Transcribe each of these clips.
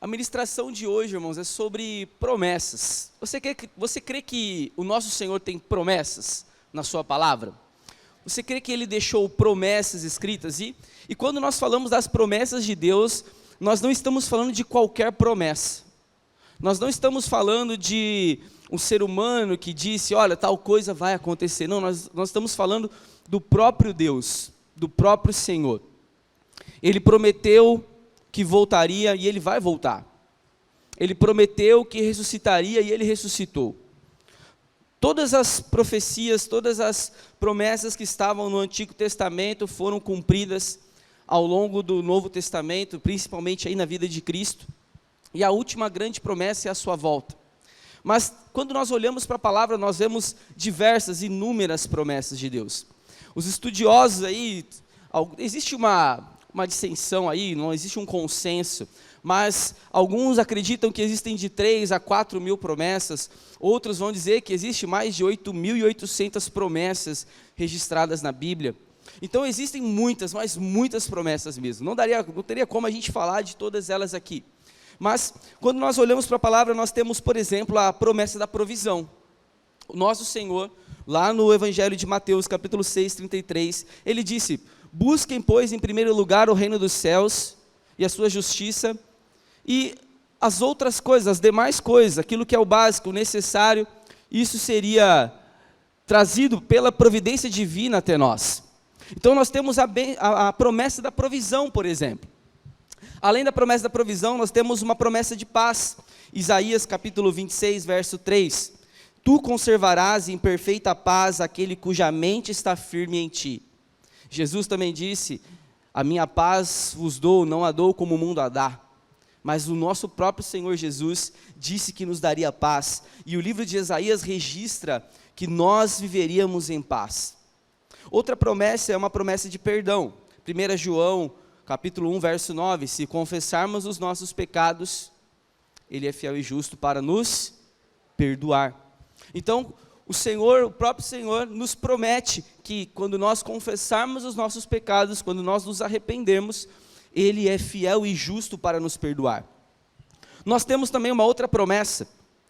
A ministração de hoje, irmãos, é sobre promessas. Você crê que o nosso Senhor tem promessas na sua palavra? Você crê que Ele deixou promessas escritas? E quando nós falamos das promessas de Deus, nós não estamos falando de qualquer promessa. Nós não estamos falando de um ser humano que disse, olha, tal coisa vai acontecer. Não, nós estamos falando do próprio Deus, do próprio Senhor. Ele prometeu que voltaria e Ele vai voltar. Ele prometeu que ressuscitaria e Ele ressuscitou. Todas as profecias, todas as promessas que estavam no Antigo Testamento foram cumpridas ao longo do Novo Testamento, principalmente aí na vida de Cristo. E a última grande promessa é a sua volta. Mas quando nós olhamos para a palavra, nós vemos diversas, inúmeras promessas de Deus. Os estudiosos aí, existe uma dissensão aí, não existe um consenso, mas alguns acreditam que existem de 3 a 4 mil promessas, outros vão dizer que existe mais de 8.800 promessas registradas na Bíblia. Então existem muitas, mas muitas promessas mesmo, não teria como a gente falar de todas elas aqui. Mas quando nós olhamos para a palavra, nós temos, por exemplo, a promessa da provisão. O nosso Senhor, lá no Evangelho de Mateus, capítulo 6, 33, Ele disse: busquem, pois, em primeiro lugar o reino dos céus e a sua justiça, e as outras coisas, as demais coisas, aquilo que é o básico, o necessário, isso seria trazido pela providência divina até nós. Então nós temos a promessa da provisão, por exemplo. Além da promessa da provisão, nós temos uma promessa de paz. Isaías capítulo 26, verso 3. Tu conservarás em perfeita paz aquele cuja mente está firme em ti. Jesus também disse, a minha paz vos dou, não a dou como o mundo a dá. Mas o nosso próprio Senhor Jesus disse que nos daria paz. E o livro de Isaías registra que nós viveríamos em paz. Outra promessa é uma promessa de perdão. 1 João capítulo 1, verso 9, se confessarmos os nossos pecados, Ele é fiel e justo para nos perdoar. Então, o próprio Senhor nos promete que quando nós confessarmos os nossos pecados, quando nós nos arrependermos, Ele é fiel e justo para nos perdoar. Nós temos também uma outra promessa,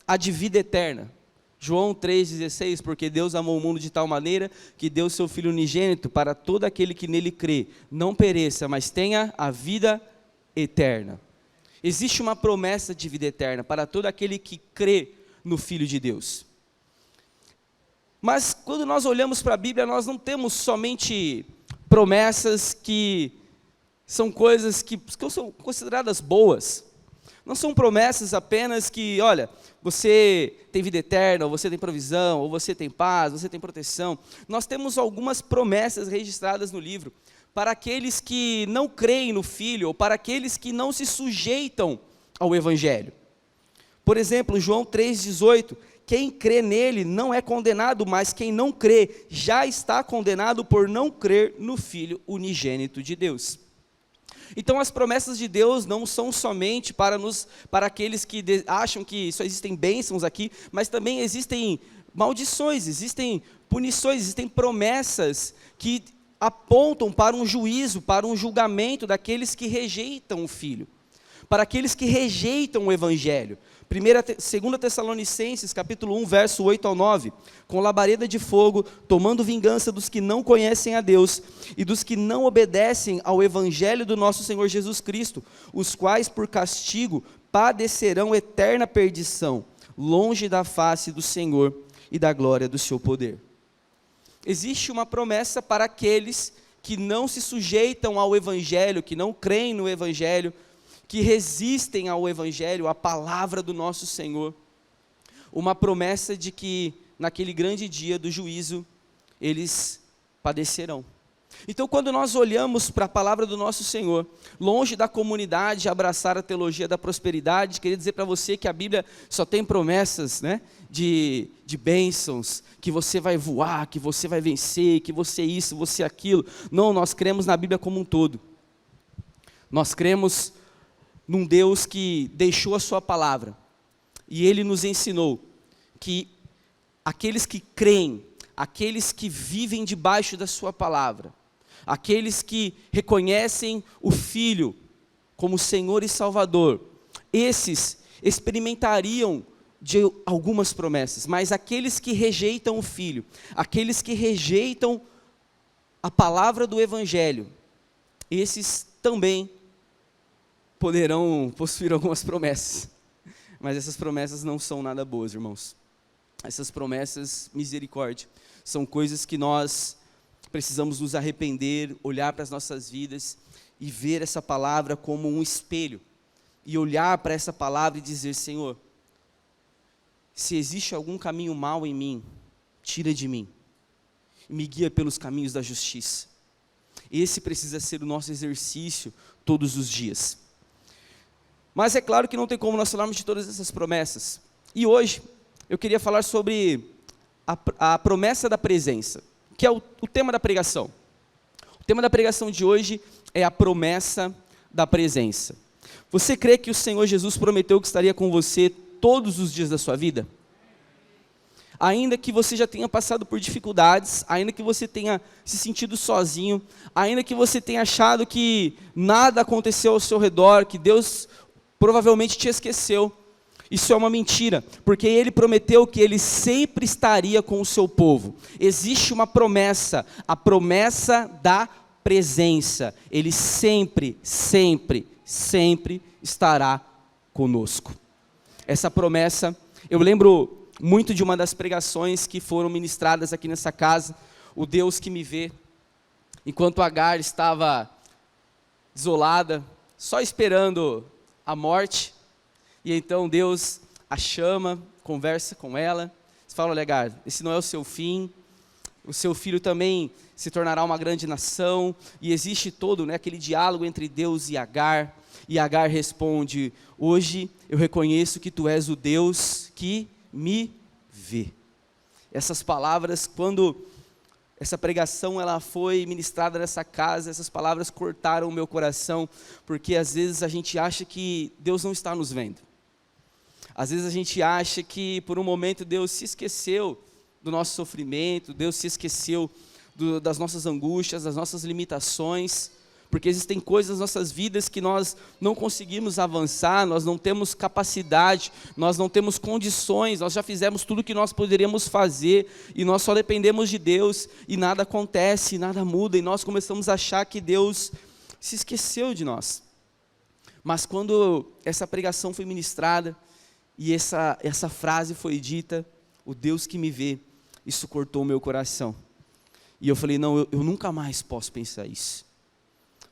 a de vida eterna. João 3,16, porque Deus amou o mundo de tal maneira que deu seu Filho unigênito para todo aquele que nele crê, não pereça, mas tenha a vida eterna. Existe uma promessa de vida eterna para todo aquele que crê no Filho de Deus. Mas quando nós olhamos para a Bíblia, nós não temos somente promessas que são coisas que são consideradas boas. Não são promessas apenas que, olha, você tem vida eterna, ou você tem provisão, ou você tem paz, você tem proteção. Nós temos algumas promessas registradas no livro para aqueles que não creem no Filho, ou para aqueles que não se sujeitam ao Evangelho. Por exemplo, João 3,18, quem crê nele não é condenado, mas quem não crê já está condenado por não crer no Filho unigênito de Deus. Então as promessas de Deus não são somente para aqueles que acham que só existem bênçãos aqui, mas também existem maldições, existem punições, existem promessas que apontam para um juízo, para um julgamento daqueles que rejeitam o Filho, para aqueles que rejeitam o Evangelho. 2 Tessalonicenses, capítulo 1, verso 8 ao 9, com labareda de fogo, tomando vingança dos que não conhecem a Deus e dos que não obedecem ao Evangelho do nosso Senhor Jesus Cristo, os quais por castigo padecerão eterna perdição, longe da face do Senhor e da glória do seu poder. Existe uma promessa para aqueles que não se sujeitam ao Evangelho, que não creem no Evangelho, que resistem ao Evangelho, à palavra do nosso Senhor, uma promessa de que naquele grande dia do juízo, eles padecerão. Então quando nós olhamos para a palavra do nosso Senhor, longe da comunidade abraçar a teologia da prosperidade, queria dizer para você que a Bíblia só tem promessas, né, de bênçãos, que você vai voar, que você vai vencer, que você isso, você aquilo. Não, nós cremos na Bíblia como um todo. Nós cremos num Deus que deixou a sua palavra, e Ele nos ensinou que aqueles que creem, aqueles que vivem debaixo da sua palavra, aqueles que reconhecem o Filho como Senhor e Salvador, esses experimentariam de algumas promessas, mas aqueles que rejeitam o Filho, aqueles que rejeitam a palavra do Evangelho, esses também poderão possuir algumas promessas, mas essas promessas não são nada boas, irmãos. Essas promessas, misericórdia, são coisas que nós precisamos nos arrepender, olhar para as nossas vidas e ver essa palavra como um espelho, e olhar para essa palavra e dizer: Senhor, se existe algum caminho mau em mim, tira de mim, e me guia pelos caminhos da justiça. Esse precisa ser o nosso exercício todos os dias. Mas é claro que não tem como nós falarmos de todas essas promessas. E hoje, eu queria falar sobre a promessa da presença, que é o tema da pregação. O tema da pregação de hoje é a promessa da presença. Você crê que o Senhor Jesus prometeu que estaria com você todos os dias da sua vida? Ainda que você já tenha passado por dificuldades, ainda que você tenha se sentido sozinho, ainda que você tenha achado que nada aconteceu ao seu redor, que Deus provavelmente te esqueceu, isso é uma mentira, porque Ele prometeu que Ele sempre estaria com o seu povo. Existe uma promessa, a promessa da presença. Ele sempre, sempre, sempre estará conosco. Essa promessa, eu lembro muito de uma das pregações que foram ministradas aqui nessa casa, o Deus que me vê, enquanto Agar estava isolada, só esperando a morte, e então Deus a chama, conversa com ela, fala: olha, Agar, esse não é o seu fim, o seu filho também se tornará uma grande nação, e existe todo, aquele diálogo entre Deus e Agar responde: hoje eu reconheço que tu és o Deus que me vê. Essas palavras, quando essa pregação ela foi ministrada nessa casa, essas palavras cortaram o meu coração, porque às vezes a gente acha que Deus não está nos vendo. Às vezes a gente acha que por um momento Deus se esqueceu do nosso sofrimento, Deus se esqueceu das nossas angústias, das nossas limitações, porque existem coisas nas nossas vidas que nós não conseguimos avançar, nós não temos capacidade, nós não temos condições, nós já fizemos tudo o que nós poderíamos fazer, e nós só dependemos de Deus, e nada acontece, nada muda, e nós começamos a achar que Deus se esqueceu de nós. Mas quando essa pregação foi ministrada, e essa frase foi dita, o Deus que me vê, isso cortou o meu coração. E eu falei: não, eu nunca mais posso pensar isso.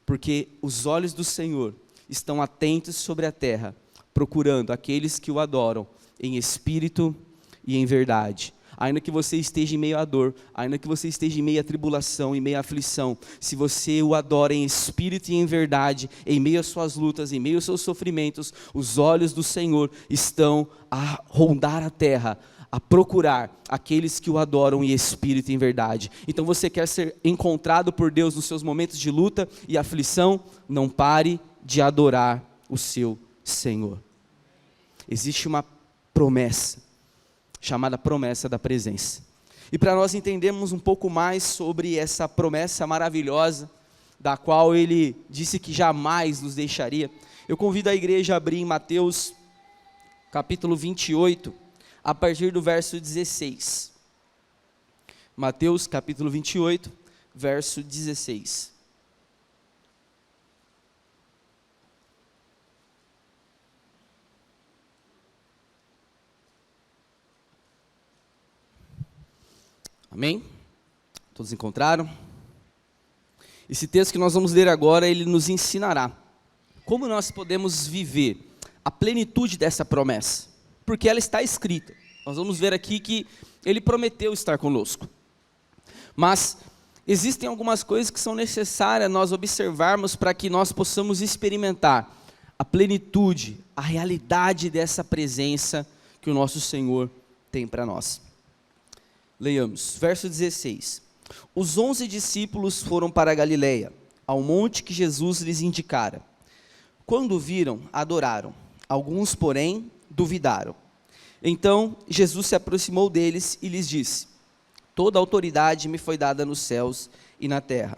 Porque os olhos do Senhor estão atentos sobre a terra, procurando aqueles que o adoram em espírito e em verdade. Ainda que você esteja em meio à dor, ainda que você esteja em meio à tribulação, em meio à aflição, se você o adora em espírito e em verdade, em meio às suas lutas, em meio aos seus sofrimentos, os olhos do Senhor estão a rondar a terra, a procurar aqueles que o adoram em espírito e em verdade. Então você quer ser encontrado por Deus nos seus momentos de luta e aflição? Não pare de adorar o seu Senhor. Existe uma promessa, chamada promessa da presença. E para nós entendermos um pouco mais sobre essa promessa maravilhosa, da qual Ele disse que jamais nos deixaria, eu convido a igreja a abrir em Mateus, capítulo 28, a partir do verso 16. Mateus, capítulo 28, verso 16. Amém? Todos encontraram? Esse texto que nós vamos ler agora, ele nos ensinará como nós podemos viver a plenitude dessa promessa, porque ela está escrita. Nós vamos ver aqui que Ele prometeu estar conosco. Mas existem algumas coisas que são necessárias nós observarmos para que nós possamos experimentar a plenitude, a realidade dessa presença que o nosso Senhor tem para nós. Leiamos, verso 16. Os 11 discípulos foram para a Galileia, ao monte que Jesus lhes indicara. Quando o viram, adoraram. Alguns, porém, duvidaram. Então, Jesus se aproximou deles e lhes disse: toda a autoridade me foi dada nos céus e na terra.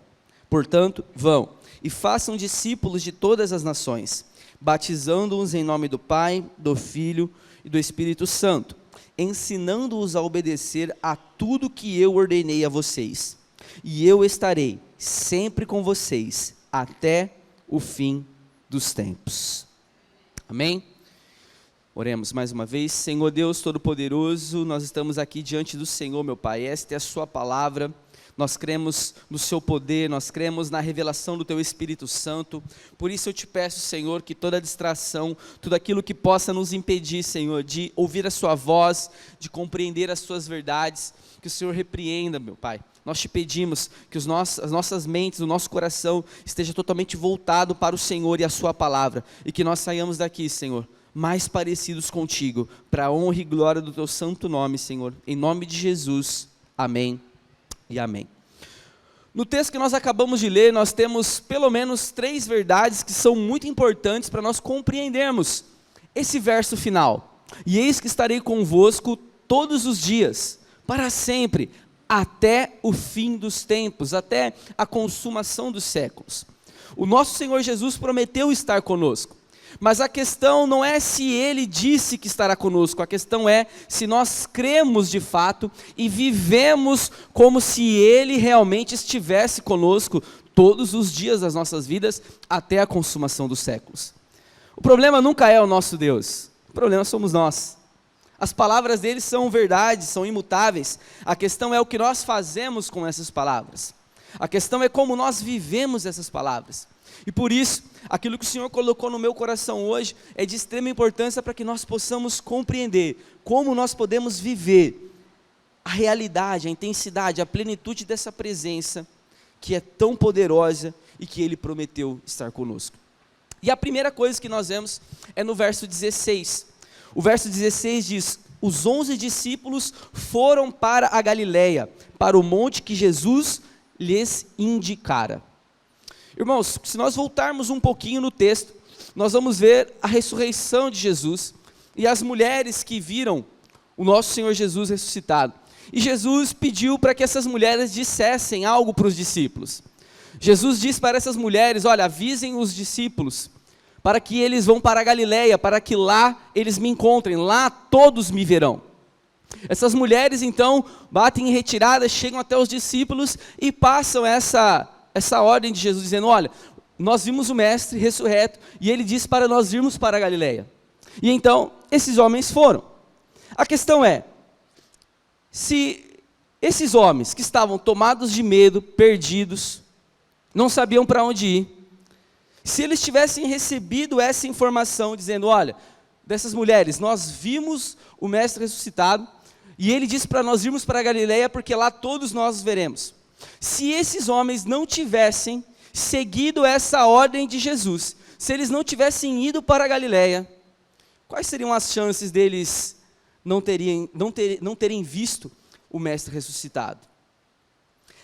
Portanto, vão e façam discípulos de todas as nações, batizando-os em nome do Pai, do Filho e do Espírito Santo, ensinando-os a obedecer a tudo que eu ordenei a vocês. E eu estarei sempre com vocês até o fim dos tempos. Amém? Oremos mais uma vez. Senhor Deus Todo-Poderoso, nós estamos aqui diante do Senhor, meu Pai. Esta é a sua palavra. Nós cremos no seu poder, nós cremos na revelação do teu Espírito Santo. Por isso eu te peço, Senhor, que toda distração, tudo aquilo que possa nos impedir, Senhor, de ouvir a sua voz, de compreender as suas verdades, que o Senhor repreenda, meu Pai. Nós te pedimos que as nossas mentes, o nosso coração esteja totalmente voltado para o Senhor e a sua palavra, e que nós saiamos daqui, Senhor, mais parecidos contigo, para a honra e glória do teu santo nome, Senhor. Em nome de Jesus, amém e amém. No texto que nós acabamos de ler, nós temos pelo menos 3 verdades que são muito importantes para nós compreendermos esse verso final. E eis que estarei convosco todos os dias, para sempre, até o fim dos tempos, até a consumação dos séculos. O nosso Senhor Jesus prometeu estar conosco. Mas a questão não é se Ele disse que estará conosco, a questão é se nós cremos de fato e vivemos como se Ele realmente estivesse conosco todos os dias das nossas vidas até a consumação dos séculos. O problema nunca é o nosso Deus, o problema somos nós. As palavras dele são verdades, são imutáveis, a questão é o que nós fazemos com essas palavras. A questão é como nós vivemos essas palavras. E por isso, aquilo que o Senhor colocou no meu coração hoje é de extrema importância para que nós possamos compreender como nós podemos viver a realidade, a intensidade, a plenitude dessa presença que é tão poderosa e que Ele prometeu estar conosco. E a primeira coisa que nós vemos é no verso 16. O verso 16 diz: os 11 discípulos foram para a Galileia, para o monte que Jesus lhes indicara. Irmãos, se nós voltarmos um pouquinho no texto, nós vamos ver a ressurreição de Jesus e as mulheres que viram o nosso Senhor Jesus ressuscitado. E Jesus pediu para que essas mulheres dissessem algo para os discípulos. Jesus disse para essas mulheres: olha, avisem os discípulos, para que eles vão para a Galileia, para que lá eles me encontrem, lá todos me verão. Essas mulheres então batem em retirada, chegam até os discípulos e passam essa ordem de Jesus, dizendo: olha, nós vimos o mestre ressurreto, e ele disse para nós irmos para a Galileia. E então, esses homens foram. A questão é, se esses homens que estavam tomados de medo, perdidos, não sabiam para onde ir, se eles tivessem recebido essa informação, dizendo: olha, dessas mulheres, nós vimos o mestre ressuscitado, e ele disse para nós irmos para a Galileia, porque lá todos nós veremos. Se esses homens não tivessem seguido essa ordem de Jesus, se eles não tivessem ido para a Galileia, quais seriam as chances deles não terem visto o mestre ressuscitado?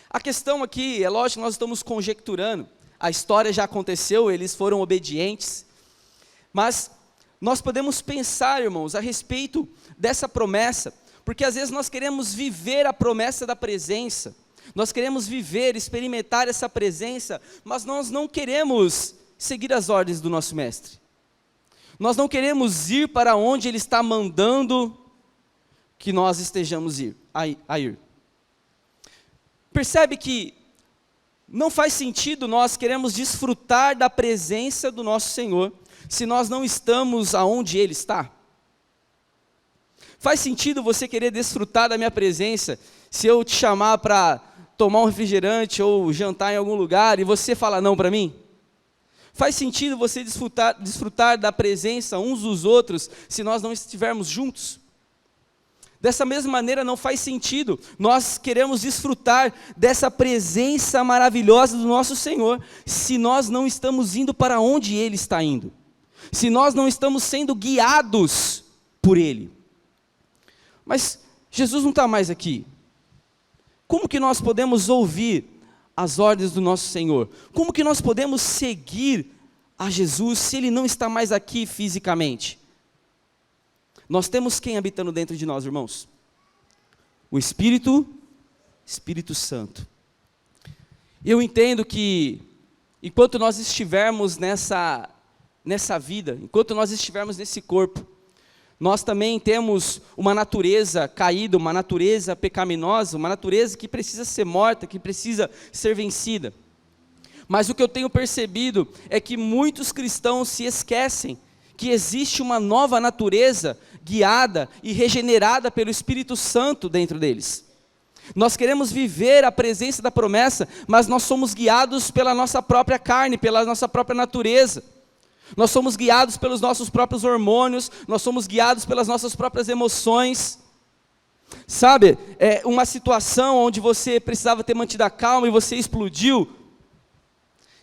A questão aqui, é lógico que nós estamos conjecturando, a história já aconteceu, eles foram obedientes, mas nós podemos pensar, irmãos, a respeito dessa promessa, porque às vezes nós queremos viver a promessa da presença, nós queremos viver, experimentar essa presença, mas nós não queremos seguir as ordens do nosso mestre. Nós não queremos ir para onde ele está mandando que nós estejamos a ir. Percebe que não faz sentido nós queremos desfrutar da presença do nosso Senhor se nós não estamos aonde Ele está? Faz sentido você querer desfrutar da minha presença se eu te chamar para tomar um refrigerante ou jantar em algum lugar e você fala não para mim? Faz sentido você desfrutar da presença uns dos outros se nós não estivermos juntos? Dessa mesma maneira, não faz sentido nós queremos desfrutar dessa presença maravilhosa do nosso Senhor se nós não estamos indo para onde Ele está indo, se nós não estamos sendo guiados por Ele. Mas Jesus não está mais aqui. Como que nós podemos ouvir as ordens do nosso Senhor? Como que nós podemos seguir a Jesus se Ele não está mais aqui fisicamente? Nós temos quem habitando dentro de nós, irmãos? O Espírito Santo. Eu entendo que, enquanto nós estivermos nessa nessa vida, enquanto nós estivermos nesse corpo, nós também temos uma natureza caída, uma natureza pecaminosa, uma natureza que precisa ser morta, que precisa ser vencida. Mas o que eu tenho percebido é que muitos cristãos se esquecem que existe uma nova natureza guiada e regenerada pelo Espírito Santo dentro deles. Nós queremos viver a presença da promessa, mas nós somos guiados pela nossa própria carne, pela nossa própria natureza. Nós somos guiados pelos nossos próprios hormônios, nós somos guiados pelas nossas próprias emoções. Sabe, uma situação onde você precisava ter mantido a calma e você explodiu,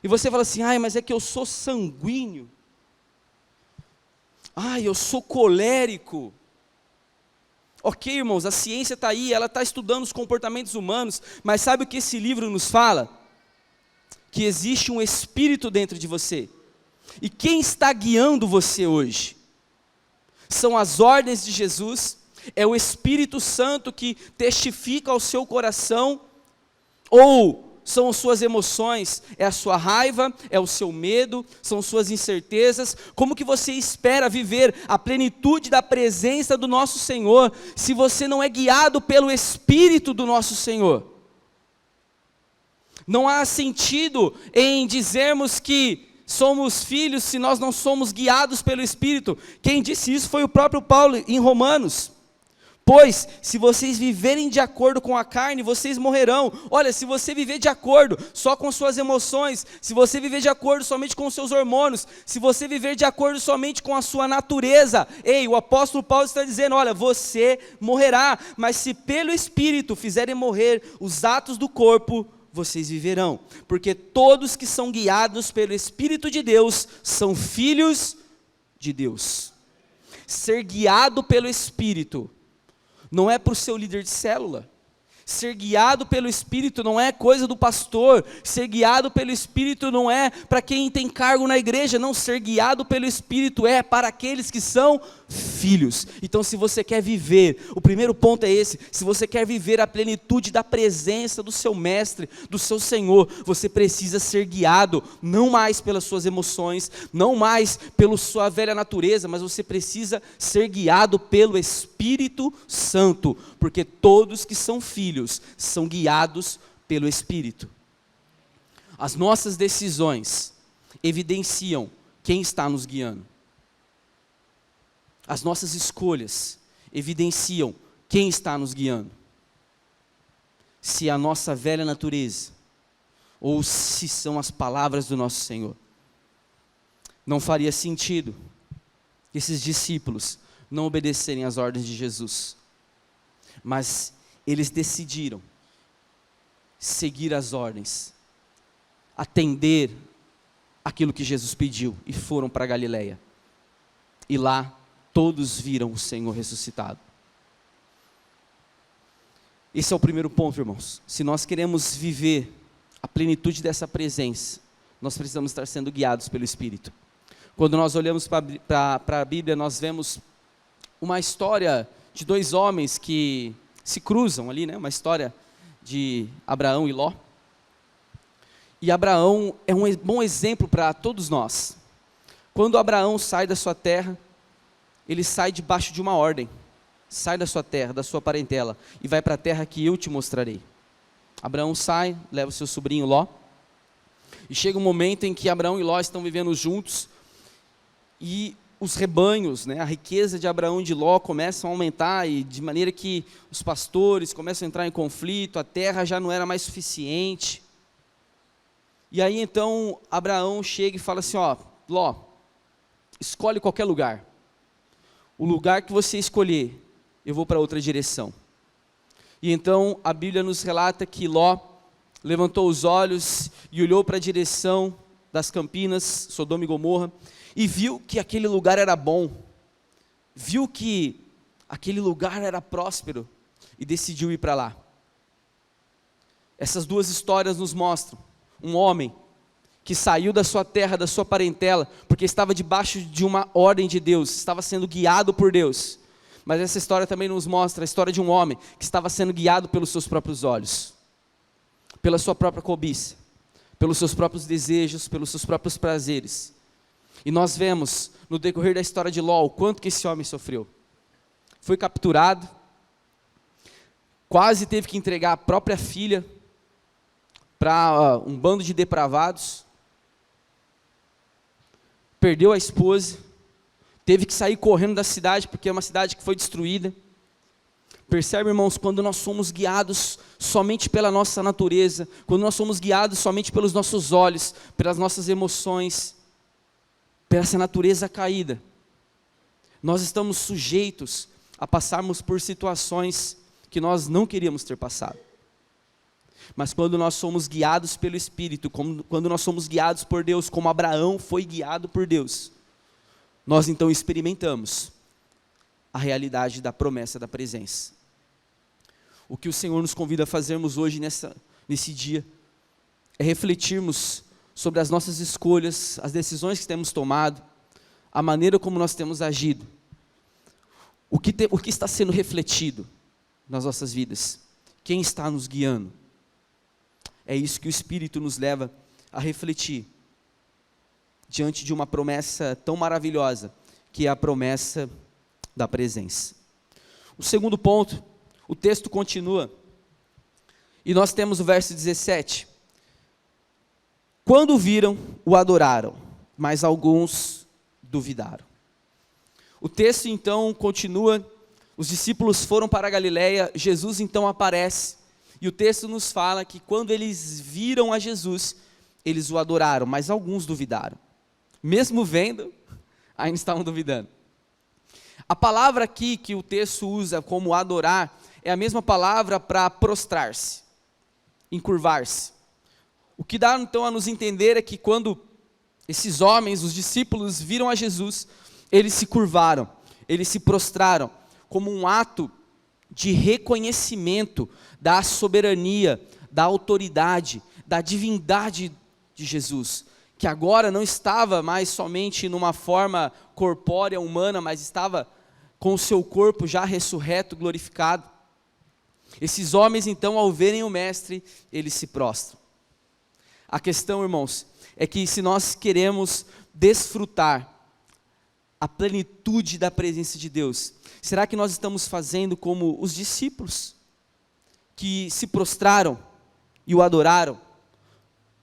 e você fala assim, ai, mas é que eu sou sanguíneo, ai, eu sou colérico. Ok, irmãos, a ciência está aí, ela está estudando os comportamentos humanos, mas sabe o que esse livro nos fala? Que existe um espírito dentro de você. E quem está guiando você hoje? São as ordens de Jesus, é o Espírito Santo que testifica ao seu coração, ou são as suas emoções, é a sua raiva, é o seu medo, são suas incertezas? Como que você espera viver a plenitude da presença do nosso Senhor, se você não é guiado pelo Espírito do nosso Senhor? Não há sentido em dizermos que somos filhos se nós não somos guiados pelo Espírito. Quem disse isso foi o próprio Paulo em Romanos. Pois, se vocês viverem de acordo com a carne, vocês morrerão. Olha, se você viver de acordo só com suas emoções, se você viver de acordo somente com os seus hormônios, se você viver de acordo somente com a sua natureza, ei, o apóstolo Paulo está dizendo, olha, você morrerá, mas se pelo Espírito fizerem morrer os atos do corpo, vocês viverão, porque todos que são guiados pelo Espírito de Deus, são filhos de Deus. Ser guiado pelo Espírito, não é para o seu líder de célula. Ser guiado pelo Espírito não é coisa do pastor. Ser guiado pelo Espírito não é para quem tem cargo na igreja. Não, ser guiado pelo Espírito é para aqueles que são filhos. Então, se você quer viver, o primeiro ponto é esse, se você quer viver a plenitude da presença do seu mestre, do seu Senhor, você precisa ser guiado, não mais pelas suas emoções, não mais pela sua velha natureza, mas você precisa ser guiado pelo Espírito Santo, porque todos que são filhos são guiados pelo Espírito. As nossas decisões evidenciam quem está nos guiando. As nossas escolhas evidenciam quem está nos guiando. Se é a nossa velha natureza, ou se são as palavras do nosso Senhor. Não faria sentido esses discípulos não obedecerem às ordens de Jesus. Mas eles decidiram seguir as ordens, atender aquilo que Jesus pediu, e foram para Galileia. E lá todos viram o Senhor ressuscitado. Esse é o primeiro ponto, irmãos. Se nós queremos viver a plenitude dessa presença, nós precisamos estar sendo guiados pelo Espírito. Quando nós olhamos para a Bíblia, nós vemos uma história de dois homens que se cruzam ali, né? Uma história de Abraão e Ló. E Abraão é um bom exemplo para todos nós. Quando Abraão sai da sua terra, ele sai debaixo de uma ordem. Sai da sua terra, da sua parentela, e vai para a terra que eu te mostrarei. Abraão sai, leva o seu sobrinho Ló, e chega um momento em que Abraão e Ló estão vivendo juntos, e os rebanhos, né, a riqueza de Abraão e de Ló começam a aumentar, e de maneira que os pastores começam a entrar em conflito, a terra já não era mais suficiente. E aí então Abraão chega e fala assim, ó, Ló, escolhe qualquer lugar. O lugar que você escolher, eu vou para outra direção. E então a Bíblia nos relata que Ló levantou os olhos e olhou para a direção das campinas, Sodoma e Gomorra, e viu que aquele lugar era bom, viu que aquele lugar era próspero, e decidiu ir para lá. Essas duas histórias nos mostram um homem que saiu da sua terra, da sua parentela, porque estava debaixo de uma ordem de Deus, estava sendo guiado por Deus. Mas essa história também nos mostra a história de um homem que estava sendo guiado pelos seus próprios olhos, pela sua própria cobiça, pelos seus próprios desejos, pelos seus próprios prazeres. E nós vemos no decorrer da história de Ló o quanto que esse homem sofreu. Foi capturado, quase teve que entregar a própria filha para um bando de depravados, perdeu a esposa, teve que sair correndo da cidade, porque é uma cidade que foi destruída. Percebe, irmãos, quando nós somos guiados somente pela nossa natureza, quando nós somos guiados somente pelos nossos olhos, pelas nossas emoções, por essa natureza caída, nós estamos sujeitos a passarmos por situações que nós não queríamos ter passado. Mas quando nós somos guiados pelo Espírito, quando nós somos guiados por Deus, como Abraão foi guiado por Deus, nós então experimentamos a realidade da promessa da presença. O que o Senhor nos convida a fazermos hoje nesse dia é refletirmos sobre as nossas escolhas, as decisões que temos tomado, a maneira como nós temos agido, o que está sendo refletido nas nossas vidas, quem está nos guiando. É isso que o Espírito nos leva a refletir, diante de uma promessa tão maravilhosa, que é a promessa da presença. O segundo ponto, o texto continua, e nós temos o verso 17. Quando viram, o adoraram, mas alguns duvidaram. O texto então continua, os discípulos foram para a Galileia, Jesus então aparece, e o texto nos fala que quando eles viram a Jesus, eles o adoraram, mas alguns duvidaram. Mesmo vendo, ainda estavam duvidando. A palavra aqui que o texto usa como adorar, é a mesma palavra para prostrar-se, encurvar-se. O que dá então a nos entender é que quando esses homens, os discípulos, viram a Jesus, eles se curvaram, eles se prostraram, como um ato de reconhecimento da soberania, da autoridade, da divindade de Jesus, que agora não estava mais somente numa forma corpórea, humana, mas estava com o seu corpo já ressurreto, glorificado. Esses homens então, ao verem o Mestre, eles se prostram. A questão, irmãos, é que se nós queremos desfrutar a plenitude da presença de Deus, será que nós estamos fazendo como os discípulos, que se prostraram e o adoraram?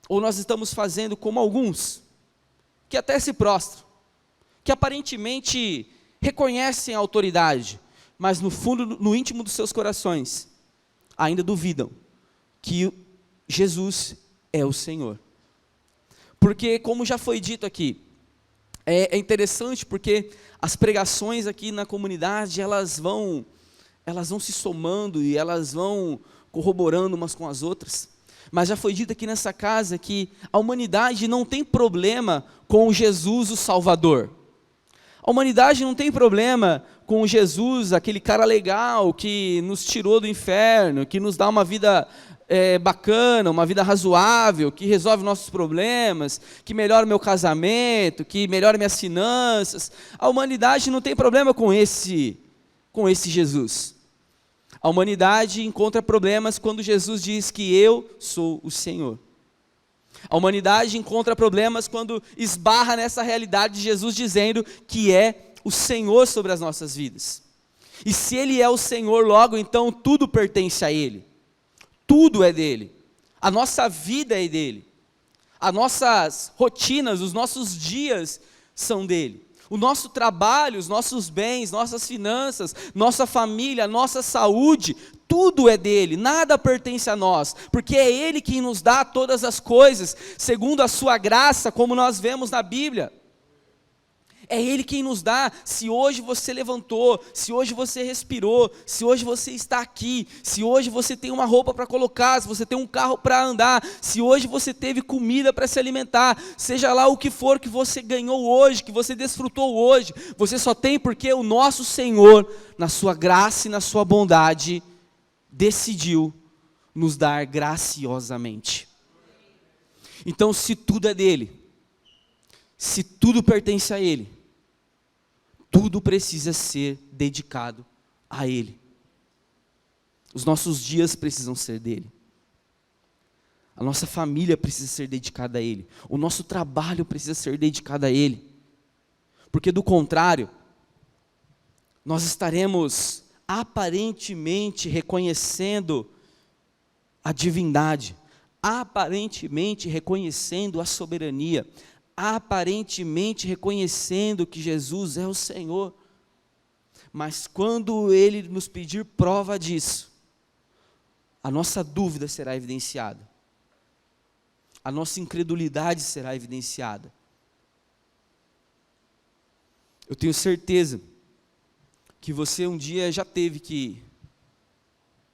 Ou nós estamos fazendo como alguns, que até se prostram, que aparentemente reconhecem a autoridade, mas no fundo, no íntimo dos seus corações, ainda duvidam que Jesus é o Senhor? Porque, como já foi dito aqui, é interessante porque as pregações aqui na comunidade, elas vão se somando e elas vão corroborando umas com as outras. Mas já foi dito aqui nessa casa que a humanidade não tem problema com Jesus o Salvador. A humanidade não tem problema com Jesus, aquele cara legal que nos tirou do inferno, que nos dá uma vida bacana, uma vida razoável, que resolve nossos problemas, que melhora o meu casamento, que melhora minhas finanças. A humanidade não tem problema com esse Jesus. A humanidade encontra problemas quando Jesus diz que eu sou o Senhor. A humanidade encontra problemas quando esbarra nessa realidade de Jesus dizendo que é o Senhor sobre as nossas vidas. E se Ele é o Senhor, logo então tudo pertence a Ele. Tudo é dele. A nossa vida é dele. As nossas rotinas, os nossos dias são dele. O nosso trabalho, os nossos bens, nossas finanças, nossa família, nossa saúde, tudo é dele, nada pertence a nós, porque é ele quem nos dá todas as coisas, segundo a sua graça, como nós vemos na Bíblia. É Ele quem nos dá. Se hoje você levantou, se hoje você respirou, se hoje você está aqui, se hoje você tem uma roupa para colocar, se você tem um carro para andar, se hoje você teve comida para se alimentar, seja lá o que for que você ganhou hoje, que você desfrutou hoje, você só tem porque o nosso Senhor, na sua graça e na sua bondade, decidiu nos dar graciosamente. Então, se tudo é dele, se tudo pertence a Ele, tudo precisa ser dedicado a Ele. Os nossos dias precisam ser dele. A nossa família precisa ser dedicada a Ele. O nosso trabalho precisa ser dedicado a Ele. porque do contrário, nós estaremos aparentemente reconhecendo a divindade, aparentemente reconhecendo a soberania, aparentemente reconhecendo que Jesus é o Senhor, mas quando Ele nos pedir prova disso, a nossa dúvida será evidenciada, a nossa incredulidade será evidenciada. Eu tenho certeza que você um dia já teve que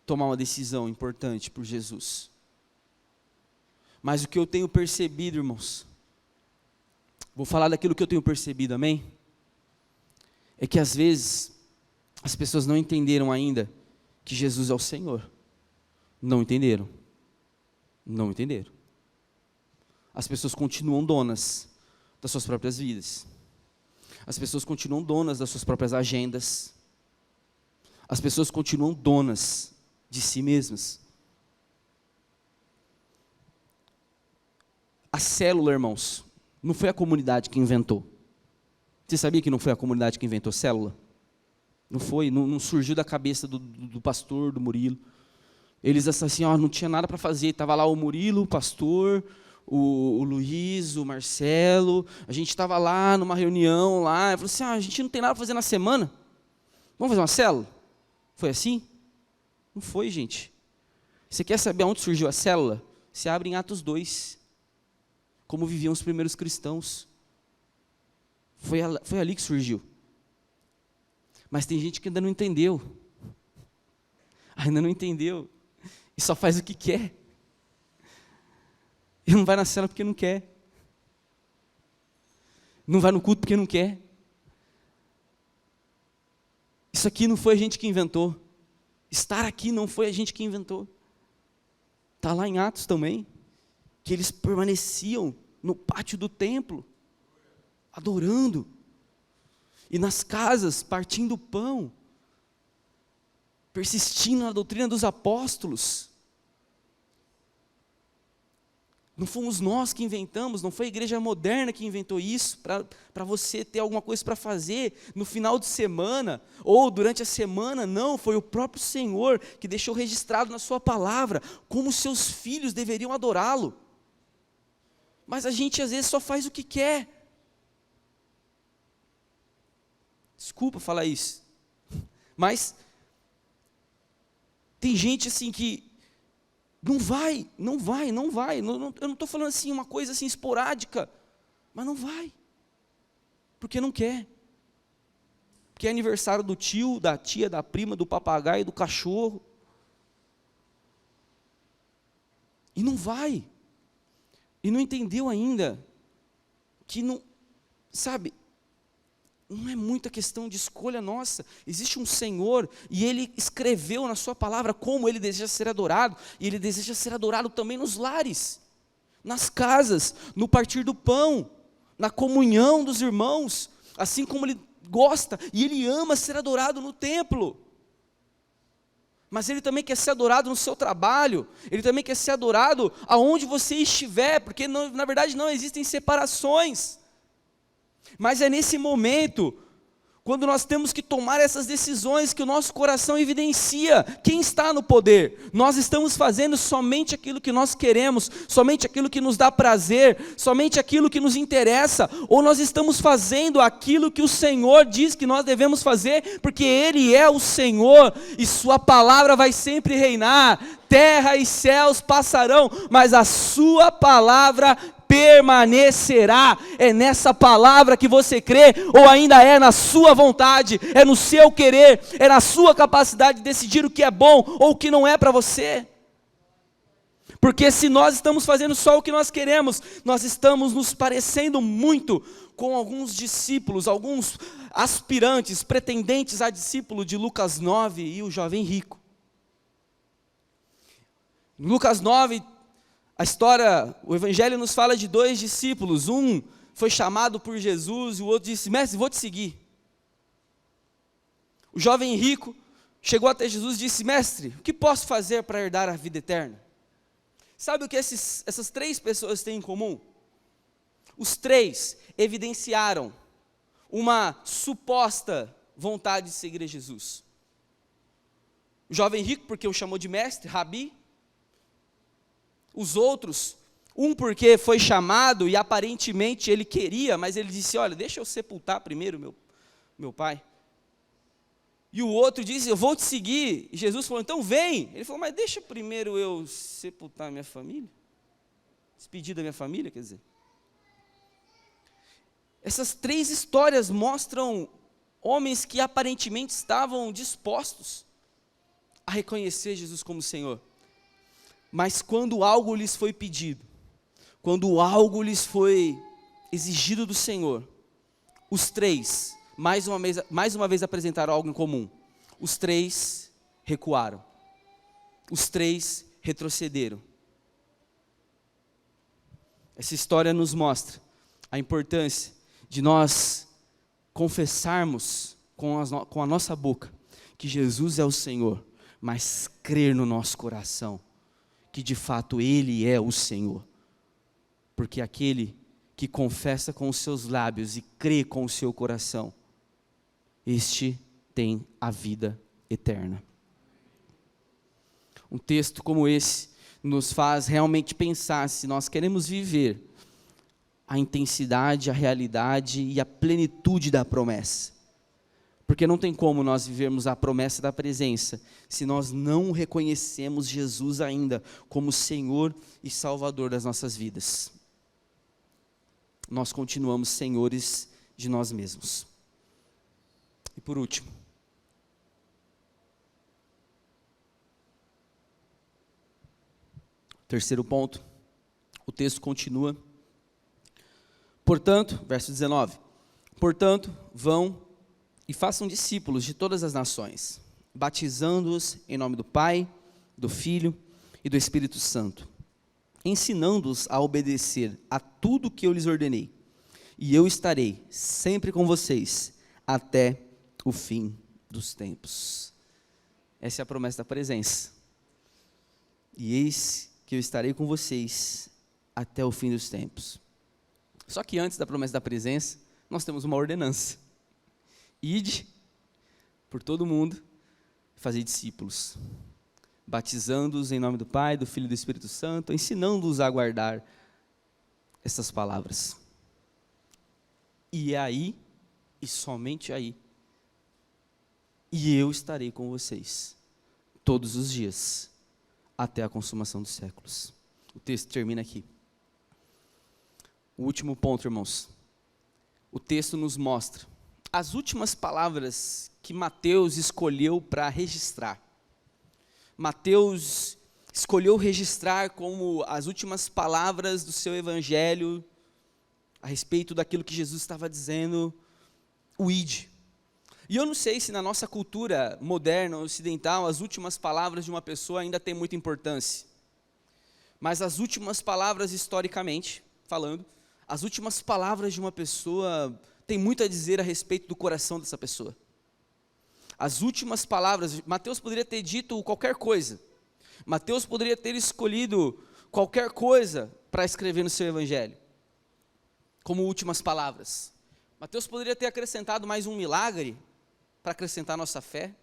tomar uma decisão importante por Jesus. Mas o que eu tenho percebido, irmãos, vou falar daquilo que eu tenho percebido, amém? É que às vezes as pessoas não entenderam ainda que Jesus é o Senhor. Não entenderam. Não entenderam. As pessoas continuam donas das suas próprias vidas. As pessoas continuam donas das suas próprias agendas. As pessoas continuam donas de si mesmas. A célula, irmãos, não foi a comunidade que inventou. Você sabia que não foi a comunidade que inventou célula? Não foi, não surgiu da cabeça do pastor, do Murilo. Eles assim, não tinha nada para fazer. Estava lá o Murilo, o pastor, o Luiz, o Marcelo. A gente estava lá numa reunião lá. Eu falei assim, a gente não tem nada para fazer na semana. Vamos fazer uma célula? Foi assim? Não foi, gente. Você quer saber onde surgiu a célula? Você abre em Atos 2. Como viviam os primeiros cristãos. Foi ali que surgiu. Mas tem gente que ainda não entendeu. Ainda não entendeu. E só faz o que quer. E não vai na célula porque não quer. Não vai no culto porque não quer. Isso aqui não foi a gente que inventou. Estar aqui não foi a gente que inventou. Está lá em Atos também. Que eles permaneciam no pátio do templo, adorando, e nas casas, partindo o pão, persistindo na doutrina dos apóstolos. Não fomos nós que inventamos, não foi a igreja moderna que inventou isso, para você ter alguma coisa para fazer no final de semana, ou durante a semana, não, foi o próprio Senhor que deixou registrado na sua palavra, como seus filhos deveriam adorá-lo. Mas a gente às vezes só faz o que quer. Desculpa falar isso. Mas tem gente assim que não vai. Eu não estou falando assim uma coisa assim esporádica, mas não vai. Porque não quer. Porque é aniversário do tio, da tia, da prima, do papagaio, do cachorro. E não vai. E não entendeu ainda que não, sabe, não é muita questão de escolha nossa. Existe um Senhor e Ele escreveu na sua palavra como Ele deseja ser adorado. E Ele deseja ser adorado também nos lares, nas casas, no partir do pão, na comunhão dos irmãos. Assim como Ele gosta e Ele ama ser adorado no templo. Mas Ele também quer ser adorado no seu trabalho, Ele também quer ser adorado aonde você estiver, porque na verdade não existem separações. Mas é nesse momento, quando nós temos que tomar essas decisões, que o nosso coração evidencia quem está no poder. Nós estamos fazendo somente aquilo que nós queremos, somente aquilo que nos dá prazer, somente aquilo que nos interessa, ou nós estamos fazendo aquilo que o Senhor diz que nós devemos fazer, porque Ele é o Senhor, e Sua palavra vai sempre reinar. Terra e céus passarão, mas a Sua palavra permanecerá. É nessa palavra que você crê, ou ainda é na sua vontade, é no seu querer, é na sua capacidade de decidir o que é bom ou o que não é para você? Porque se nós estamos fazendo só o que nós queremos, nós estamos nos parecendo muito com alguns discípulos, alguns aspirantes, pretendentes a discípulo de Lucas 9 e o jovem rico. Em Lucas 9, a história, o evangelho nos fala de dois discípulos. Um foi chamado por Jesus e o outro disse: mestre, vou te seguir. O jovem rico chegou até Jesus e disse: mestre, o que posso fazer para herdar a vida eterna? Sabe o que essas três pessoas têm em comum? Os três evidenciaram uma suposta vontade de seguir a Jesus. O jovem rico, porque o chamou de mestre, rabi. Os outros, um porque foi chamado e aparentemente ele queria, mas ele disse, olha, deixa eu sepultar primeiro meu pai. E o outro disse, eu vou te seguir. E Jesus falou, então vem. Ele falou, mas deixa primeiro eu sepultar minha família. Despedir da minha família, quer dizer. Essas 3 histórias mostram homens que aparentemente estavam dispostos a reconhecer Jesus como Senhor. Mas quando algo lhes foi pedido, quando algo lhes foi exigido do Senhor, os 3, mais uma vez apresentaram algo em comum. Os 3 recuaram. Os 3 retrocederam. Essa história nos mostra a importância de nós confessarmos com a nossa boca que Jesus é o Senhor, mas crer no nosso coração que de fato Ele é o Senhor. Porque aquele que confessa com os seus lábios e crê com o seu coração, este tem a vida eterna. Um texto como esse nos faz realmente pensar se nós queremos viver a intensidade, a realidade e a plenitude da promessa. Porque não tem como nós vivermos a promessa da presença se nós não reconhecemos Jesus ainda como Senhor e Salvador das nossas vidas. Nós continuamos senhores de nós mesmos. E por último, terceiro ponto, o texto continua. Portanto, verso 19, portanto, vão e façam discípulos de todas as nações, batizando-os em nome do Pai, do Filho e do Espírito Santo, ensinando-os a obedecer a tudo que eu lhes ordenei. E eu estarei sempre com vocês até o fim dos tempos. Essa é a promessa da presença. E eis que eu estarei com vocês até o fim dos tempos. Só que antes da promessa da presença, nós temos uma ordenança. Ide por todo mundo, fazer discípulos, batizando-os em nome do Pai, do Filho e do Espírito Santo, ensinando-os a guardar essas palavras. E é aí, e somente aí, e eu estarei com vocês, todos os dias, até a consumação dos séculos. O texto termina aqui. O último ponto, irmãos. O texto nos mostra as últimas palavras que Mateus escolheu para registrar. Mateus escolheu registrar como as últimas palavras do seu evangelho a respeito daquilo que Jesus estava dizendo, o ide. E eu não sei se na nossa cultura moderna, ocidental, as últimas palavras de uma pessoa ainda têm muita importância. Mas as últimas palavras, historicamente falando, as últimas palavras de uma pessoa têm muito a dizer a respeito do coração dessa pessoa. As últimas palavras, Mateus poderia ter dito qualquer coisa. Mateus poderia ter escolhido qualquer coisa para escrever no seu evangelho, como últimas palavras. Mateus poderia ter acrescentado mais um milagre para acrescentar nossa fé.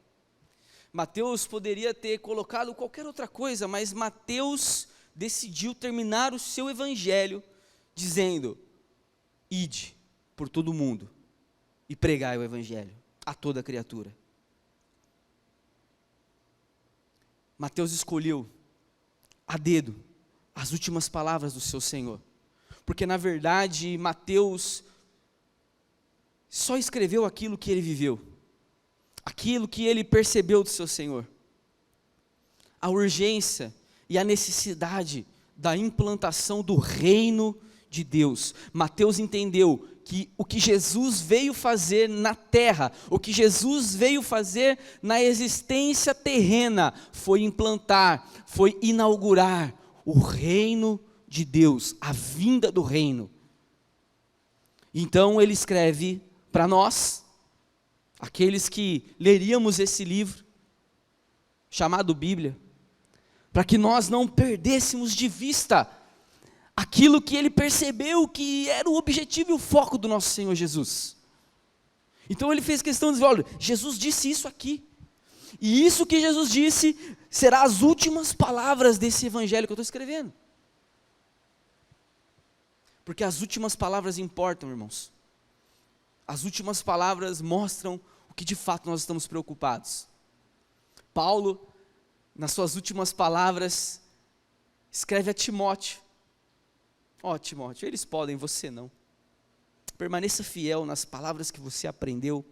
Mateus poderia ter colocado qualquer outra coisa, mas Mateus decidiu terminar o seu evangelho dizendo: ide por todo mundo e pregai o evangelho a toda criatura. Mateus escolheu a dedo as últimas palavras do seu Senhor, porque na verdade Mateus só escreveu aquilo que ele viveu, aquilo que ele percebeu do seu Senhor. A urgência e a necessidade da implantação do reino de Deus. Mateus entendeu que o que Jesus veio fazer na terra, o que Jesus veio fazer na existência terrena, foi implantar, foi inaugurar o reino de Deus, a vinda do reino. Então ele escreve para nós, aqueles que leríamos esse livro, chamado Bíblia, para que nós não perdêssemos de vista aquilo que ele percebeu que era o objetivo e o foco do nosso Senhor Jesus. Então ele fez questão de dizer, olha, Jesus disse isso aqui. E isso que Jesus disse será as últimas palavras desse evangelho que eu estou escrevendo. Porque as últimas palavras importam, irmãos. As últimas palavras mostram o que de fato nós estamos preocupados. Paulo, nas suas últimas palavras, escreve a Timóteo. Ó, Timóteo, eles podem, você não. Permaneça fiel nas palavras que você aprendeu.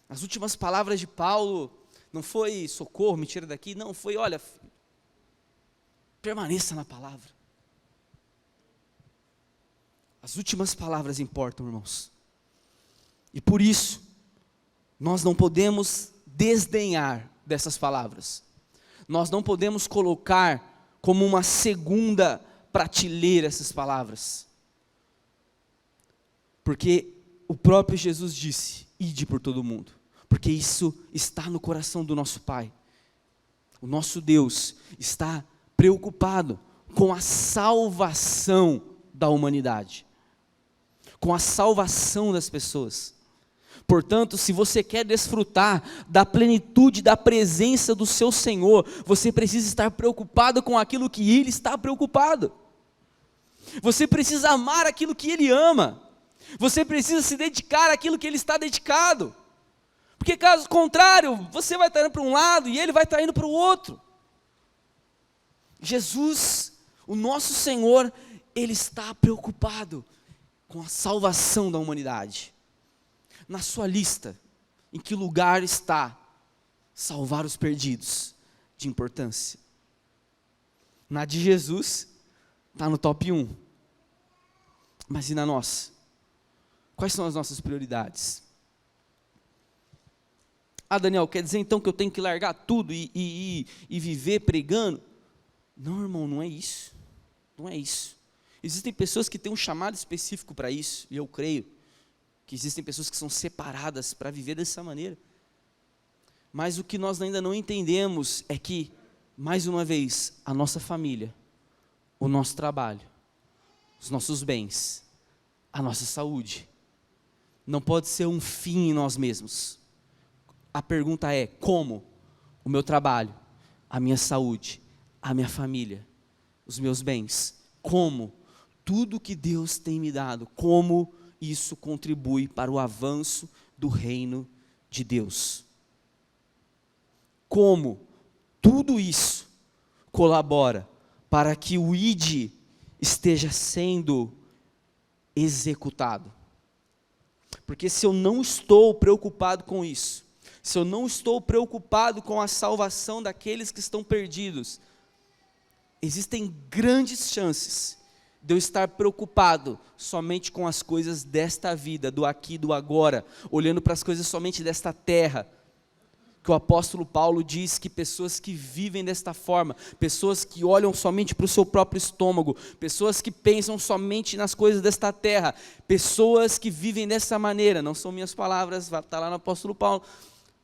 As últimas palavras de Paulo não foi socorro, me tira daqui, não, foi, olha, permaneça na palavra. As últimas palavras importam, irmãos. E por isso, nós não podemos desdenhar dessas palavras. Nós não podemos colocar como uma segunda prateleira essas palavras. Porque o próprio Jesus disse, ide por todo mundo. Porque isso está no coração do nosso Pai. O nosso Deus está preocupado com a salvação da humanidade. Com a salvação das pessoas. Portanto, se você quer desfrutar da plenitude da presença do seu Senhor, você precisa estar preocupado com aquilo que Ele está preocupado. Você precisa amar aquilo que Ele ama. Você precisa se dedicar àquilo que Ele está dedicado. Porque caso contrário, você vai estar indo para um lado e Ele vai estar indo para o outro. Jesus, o nosso Senhor, Ele está preocupado com a salvação da humanidade. Na sua lista, em que lugar está salvar os perdidos de importância? Na de Jesus, está no top 1. Mas e na nossa? Quais são as nossas prioridades? Ah, Daniel, quer dizer então que eu tenho que largar tudo e viver pregando? Não, irmão, não é isso. Não é isso. Existem pessoas que têm um chamado específico para isso, e eu creio que existem pessoas que são separadas para viver dessa maneira. Mas o que nós ainda não entendemos é que, mais uma vez, a nossa família, o nosso trabalho, os nossos bens, a nossa saúde, não pode ser um fim em nós mesmos. A pergunta é, como o meu trabalho, a minha saúde, a minha família, os meus bens, como tudo que Deus tem me dado, como isso contribui para o avanço do reino de Deus. Como tudo isso colabora para que o ID esteja sendo executado. Porque se eu não estou preocupado com isso, se eu não estou preocupado com a salvação daqueles que estão perdidos, existem grandes chances de eu estar preocupado somente com as coisas desta vida, do aqui e do agora, olhando para as coisas somente desta terra, que o apóstolo Paulo diz que pessoas que vivem desta forma, pessoas que olham somente para o seu próprio estômago, pessoas que pensam somente nas coisas desta terra, pessoas que vivem dessa maneira, não são minhas palavras, está lá no apóstolo Paulo,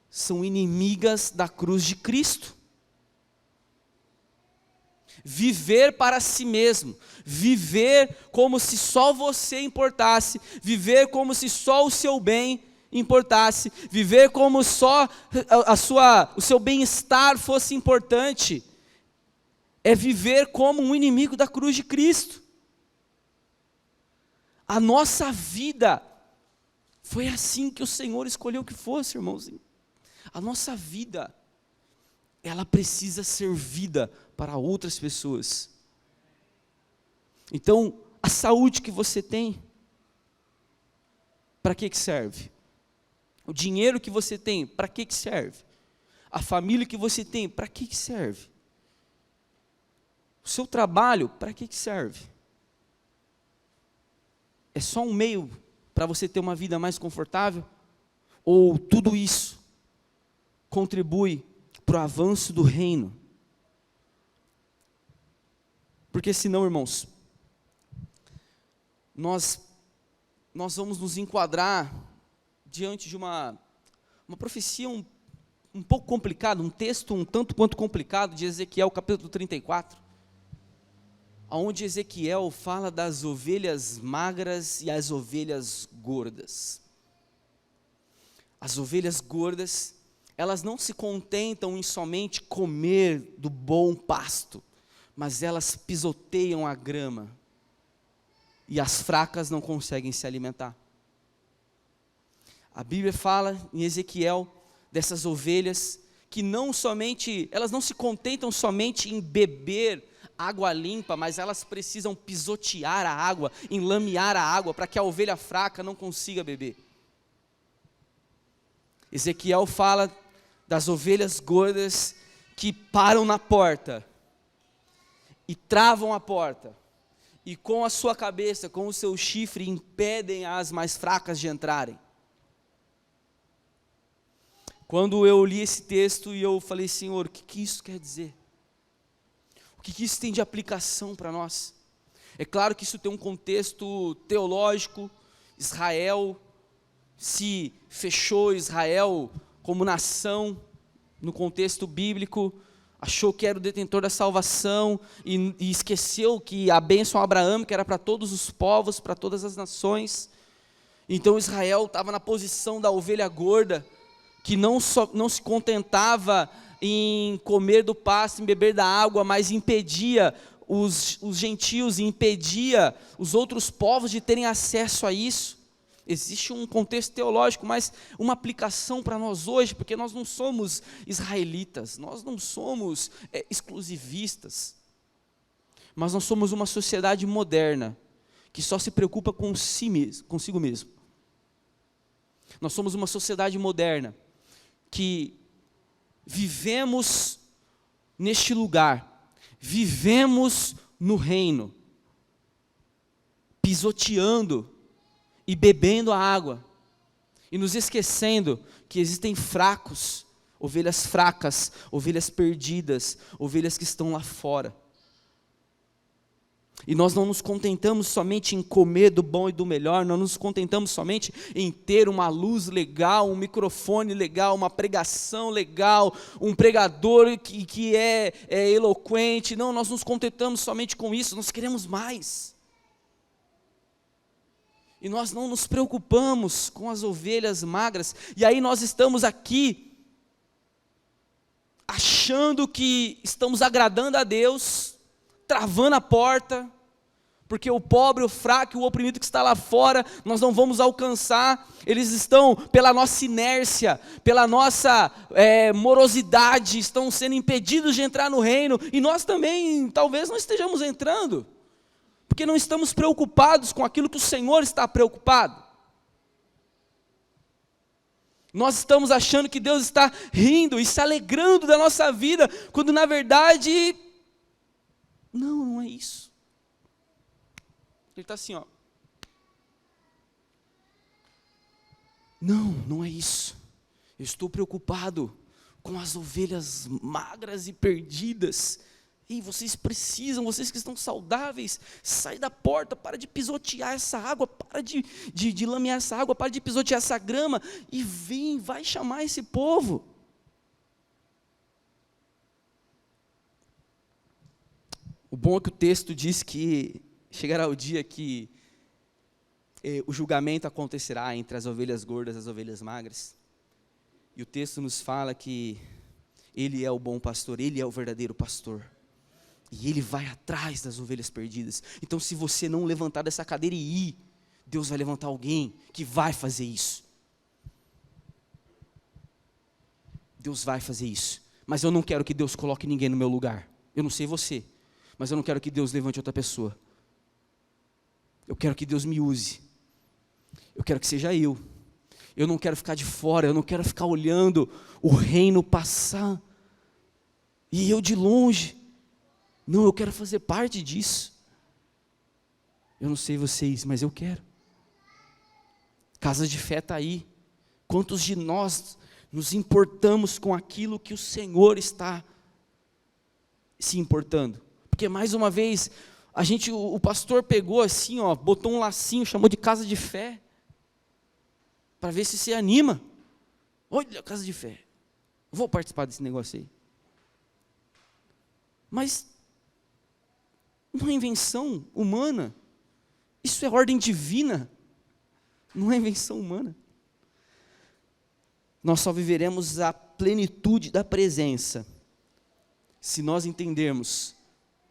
são inimigas da cruz de Cristo. Viver para si mesmo, viver como se só você importasse, viver como se só o seu bem importasse, viver como só o seu bem-estar fosse importante, é viver como um inimigo da cruz de Cristo. A nossa vida foi assim que o Senhor escolheu que fosse, irmãozinho. A nossa vida, ela precisa ser vida para outras pessoas. Então, a saúde que você tem, para que serve? O dinheiro que você tem, para que serve? A família que você tem, para que serve? O seu trabalho, para que serve? É só um meio para você ter uma vida mais confortável? Ou tudo isso contribui para o avanço do reino? Porque senão, irmãos, nós vamos nos enquadrar diante de uma profecia um pouco complicada, um texto um tanto quanto complicado de Ezequiel capítulo 34, onde Ezequiel fala das ovelhas magras e as ovelhas gordas. As ovelhas gordas, elas não se contentam em somente comer do bom pasto, mas elas pisoteiam a grama, e as fracas não conseguem se alimentar. A Bíblia fala em Ezequiel dessas ovelhas que elas não se contentam somente em beber água limpa, mas elas precisam pisotear a água, enlamear a água, para que a ovelha fraca não consiga beber. Ezequiel fala das ovelhas gordas que param na porta e travam a porta, e com a sua cabeça, com o seu chifre, impedem as mais fracas de entrarem. Quando eu li esse texto e eu falei, Senhor, o que isso quer dizer? O que isso tem de aplicação para nós? É claro que isso tem um contexto teológico. Israel se fechou, Israel como nação, no contexto bíblico, achou que era o detentor da salvação e esqueceu que a bênção abraâmica era para todos os povos, para todas as nações. Então Israel estava na posição da ovelha gorda, que não se contentava em comer do pasto, em beber da água, mas impedia os gentios e impedia os outros povos de terem acesso a isso. Existe um contexto teológico, mas uma aplicação para nós hoje, porque nós não somos israelitas, nós não somos exclusivistas, mas nós somos uma sociedade moderna, que só se preocupa consigo mesmo. Nós somos uma sociedade moderna, que vivemos neste lugar, vivemos no reino, pisoteando e bebendo a água, e nos esquecendo que existem fracos, ovelhas fracas, ovelhas perdidas, ovelhas que estão lá fora. E nós não nos contentamos somente em comer do bom e do melhor, não nos contentamos somente em ter uma luz legal, um microfone legal, uma pregação legal, um pregador que é eloquente. Não, nós nos contentamos somente com isso, nós queremos mais. E nós não nos preocupamos com as ovelhas magras, e aí nós estamos aqui, achando que estamos agradando a Deus, travando a porta, porque o pobre, o fraco, o oprimido que está lá fora, nós não vamos alcançar. Eles estão, pela nossa inércia, pela nossa morosidade, estão sendo impedidos de entrar no reino, e nós também, talvez não estejamos entrando, porque não estamos preocupados com aquilo que o Senhor está preocupado. Nós estamos achando que Deus está rindo e se alegrando da nossa vida, quando na verdade, não é isso. Ele está assim, ó. Não é isso. Eu estou preocupado com as ovelhas magras e perdidas. E vocês precisam, vocês que estão saudáveis, sai da porta, para de pisotear essa água, para de lamear essa água, para de pisotear essa grama, e vai chamar esse povo. O bom é que o texto diz que chegará o dia que o julgamento acontecerá entre as ovelhas gordas e as ovelhas magras. E o texto nos fala que Ele é o bom pastor, Ele é o verdadeiro pastor. E Ele vai atrás das ovelhas perdidas. Então, se você não levantar dessa cadeira e ir, Deus vai levantar alguém que vai fazer isso. Deus vai fazer isso. Mas eu não quero que Deus coloque ninguém no meu lugar. Eu não sei você, mas eu não quero que Deus levante outra pessoa. Eu quero que Deus me use. Eu quero que seja eu. Eu não quero ficar de fora, eu não quero ficar olhando o reino passar. E eu de longe. Não, eu quero fazer parte disso. Eu não sei vocês, mas eu quero. Casa de fé está aí. Quantos de nós nos importamos com aquilo que o Senhor está se importando? Porque mais uma vez, o pastor pegou assim, ó, botou um lacinho, chamou de casa de fé, para ver se você anima. Olha, casa de fé. Vou participar desse negócio aí. Mas não é invenção humana. Isso é ordem divina. Não é invenção humana. Nós só viveremos a plenitude da presença se nós entendermos,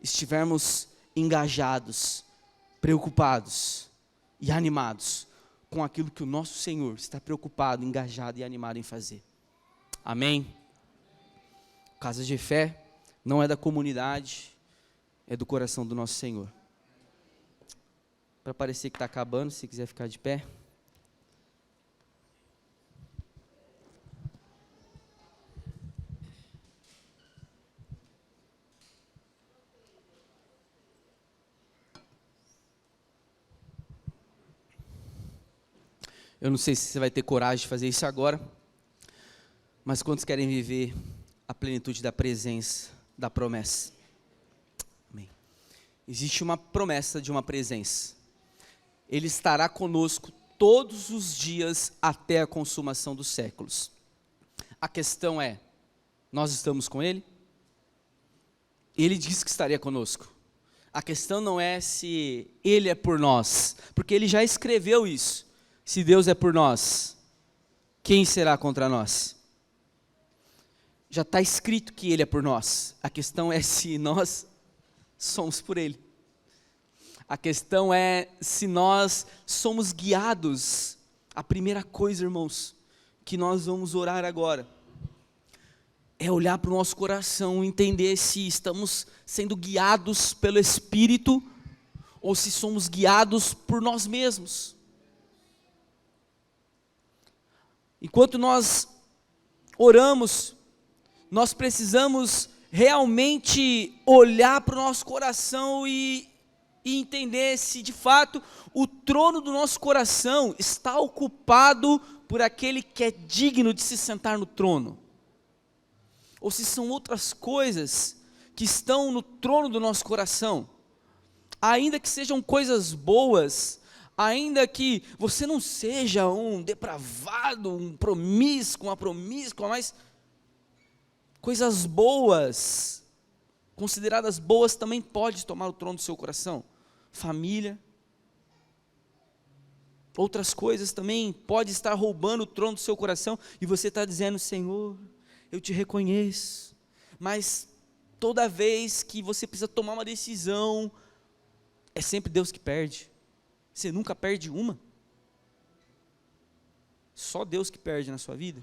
estivermos engajados, preocupados e animados com aquilo que o nosso Senhor está preocupado, engajado e animado em fazer. Amém? Casa de Fé não é da comunidade, é do coração do nosso Senhor. Para parecer que está acabando, se quiser ficar de pé. Eu não sei se você vai ter coragem de fazer isso agora, mas quantos querem viver a plenitude da presença, da promessa? Amém. Existe uma promessa de uma presença. Ele estará conosco todos os dias até a consumação dos séculos. A questão é, nós estamos com Ele? Ele disse que estaria conosco. A questão não é se Ele é por nós, porque Ele já escreveu isso. Se Deus é por nós, quem será contra nós? Já está escrito que Ele é por nós. A questão é se nós somos por Ele. A questão é se nós somos guiados. A primeira coisa, irmãos, que nós vamos orar agora, é olhar para o nosso coração, entender se estamos sendo guiados pelo Espírito, ou se somos guiados por nós mesmos. Enquanto nós oramos, nós precisamos realmente olhar para o nosso coração e entender se de fato o trono do nosso coração está ocupado por aquele que é digno de se sentar no trono, ou se são outras coisas que estão no trono do nosso coração, ainda que sejam coisas boas, ainda que você não seja um depravado, um promíscuo, uma promíscua, mas coisas boas, consideradas boas, também pode tomar o trono do seu coração. Família, outras coisas também pode estar roubando o trono do seu coração, e você está dizendo: Senhor, eu te reconheço, mas toda vez que você precisa tomar uma decisão, é sempre Deus que perde. Você nunca perde uma? Só Deus que perde na sua vida?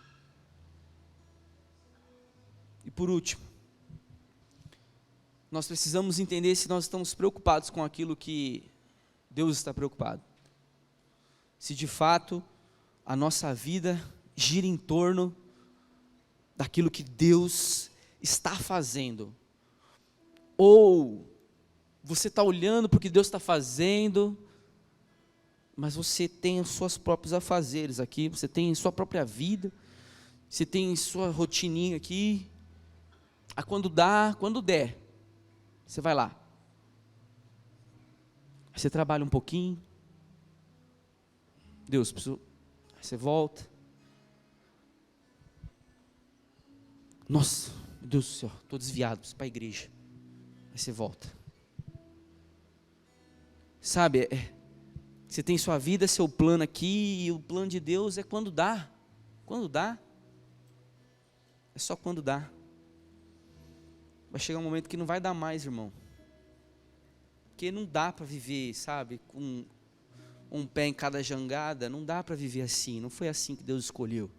E por último, nós precisamos entender se nós estamos preocupados com aquilo que Deus está preocupado. Se de fato a nossa vida gira em torno daquilo que Deus está fazendo. Ou você está olhando para o que Deus está fazendo, mas você tem os seus próprios afazeres aqui, você tem sua própria vida, você tem sua rotininha aqui. Quando dá, quando der, você vai lá. Você trabalha um pouquinho. Deus, preciso. Você volta. Nossa, meu Deus do céu, estou desviado, preciso ir para a igreja. Aí você volta. Sabe, você tem sua vida, seu plano aqui, e o plano de Deus é quando dá. Quando dá. É só quando dá. Vai chegar um momento que não vai dar mais, irmão. Porque não dá para viver, sabe, com um pé em cada jangada. Não dá para viver assim. Não foi assim que Deus escolheu.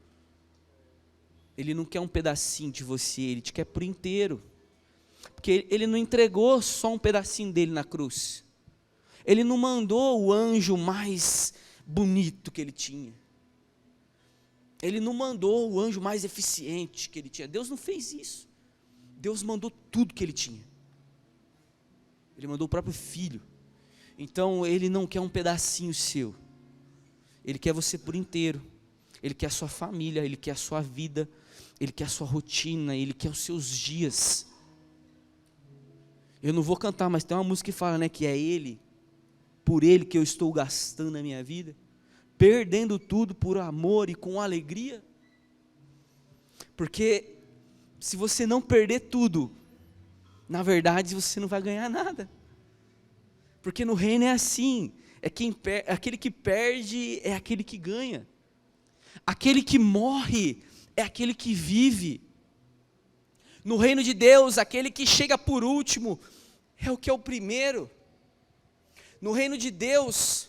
Ele não quer um pedacinho de você, Ele te quer por inteiro. Porque Ele não entregou só um pedacinho dele na cruz. Ele não mandou o anjo mais bonito que Ele tinha. Ele não mandou o anjo mais eficiente que Ele tinha. Deus não fez isso. Deus mandou tudo que Ele tinha. Ele mandou o próprio Filho. Então Ele não quer um pedacinho seu. Ele quer você por inteiro. Ele quer a sua família, Ele quer a sua vida, Ele quer a sua rotina, Ele quer os seus dias. Eu não vou cantar, mas tem uma música que fala, né, que é Ele, por Ele que eu estou gastando a minha vida, perdendo tudo por amor e com alegria. Porque se você não perder tudo, na verdade você não vai ganhar nada. Porque no reino é assim, aquele que perde é aquele que ganha. Aquele que morre é aquele que vive. No reino de Deus, aquele que chega por último é o que é o primeiro. No reino de Deus,